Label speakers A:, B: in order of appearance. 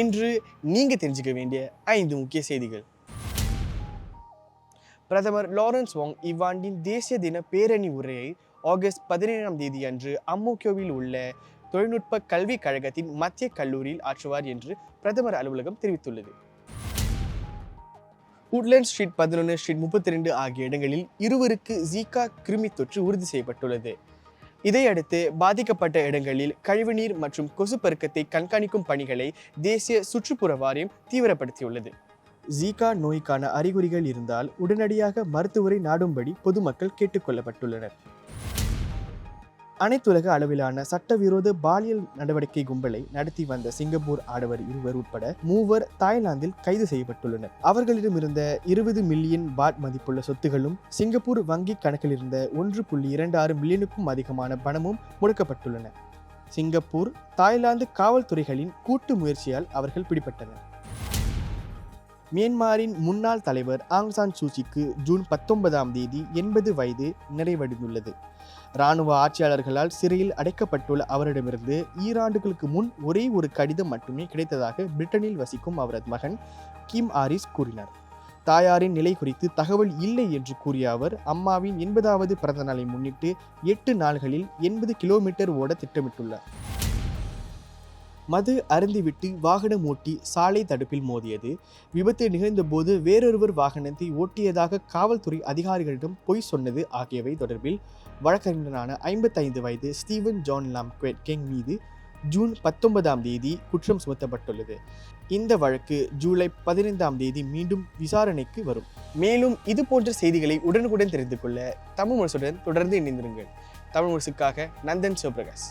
A: இன்று நீங்க தெரிஞ்சுக்க வேண்டிய 5 முக்கிய செய்திகள். பிரதமர் லாரன்ஸ் வாங் இவ்வாண்டின் தேசிய தின பேரணி உரையை ஆகஸ்ட் 17ஆம் தேதி அன்று அம்மோக்கியோவில் உள்ள தொழில்நுட்ப கல்விக் கழகத்தின் மத்திய கல்லூரியில் ஆற்றுவார் என்று பிரதமர் அலுவலகம் தெரிவித்துள்ளது. உட்லண்ட் ஸ்ட்ரீட் 11 ஸ்ட்ரீட் 32 ஆகிய இடங்களில் இருவருக்கு ஜீகா கிருமி தொற்று உறுதி செய்யப்பட்டுள்ளது. இதையடுத்து பாதிக்கப்பட்ட இடங்களில் கழிவுநீர் மற்றும் கொசு பெருக்கத்தை கண்காணிக்கும் பணிகளை தேசிய சுற்றுப்புற வாரியம் தீவிரப்படுத்தியுள்ளது. ஜீகா நோய்க்கான அறிகுறிகள் இருந்தால் உடனடியாக மருத்துவரை நாடும்படி பொதுமக்கள் கேட்டுக்கொள்ளப்பட்டுள்ளனர். அனைத்துலக அளவிலான சட்டவிரோத பாலியல் நடவடிக்கை கும்பலை நடத்தி வந்த சிங்கப்பூர் ஆடவர் 2 உட்பட 3 தாய்லாந்தில் கைது செய்யப்பட்டுள்ளனர். அவர்களிடமிருந்த 20 மில்லியன் பாட் மதிப்புள்ள சொத்துகளும் சிங்கப்பூர் வங்கி கணக்கில் இருந்த 1.26 மில்லியனுக்கும் அதிகமான பணமும் முடக்கப்பட்டுள்ளன. சிங்கப்பூர் தாய்லாந்து காவல்துறைகளின் கூட்டு முயற்சியால் அவர்கள் பிடிபட்டனர். மியான்மரின் முன்னாள் தலைவர் ஆங் சான் சூச்சிக்கு ஜூன் 19ஆம் தேதி 80 வயது நிறைவடைந்துள்ளது. இராணுவ ஆட்சியாளர்களால் சிறையில் அடைக்கப்பட்டுள்ள அவரிடமிருந்து ஈராண்டுகளுக்கு முன் ஒரே ஒரு கடிதம் மட்டுமே கிடைத்ததாக பிரிட்டனில் வசிக்கும் அவரது மகன் கிம் ஆரிஸ் கூறினார். தாயாரின் நிலை குறித்து தகவல் இல்லை என்று கூறிய அவர், அம்மாவின் 80வது பிறந்த நாளை முன்னிட்டு 8 நாள்களில் 80 கிலோமீட்டர் ஓட திட்டமிட்டுள்ளார். மது அருந்திவிட்டு வாகனம் ஓட்டி சாலை தடுப்பில் மோதியது, விபத்து நிகழ்ந்தபோது வேறொருவர் வாகனத்தை ஓட்டியதாக காவல்துறை அதிகாரிகளிடம் பொய் சொன்னது ஆகியவை தொடர்பில் வழக்கறிஞரான 55 வயது ஸ்டீவன் ஜான் லாம் கெங் மீது ஜூன் 19ஆம் தேதி குற்றம் சுமத்தப்பட்டுள்ளது. இந்த வழக்கு ஜூலை 15ஆம் தேதி மீண்டும் விசாரணைக்கு வரும். மேலும் இது போன்ற செய்திகளை உடனுக்குடன் தெரிந்து கொள்ள தமிழ் முரசுடன் தொடர்ந்து இணைந்திருங்கள். தமிழ் முரசுக்காக நந்தன் சிவபிரகாஷ்.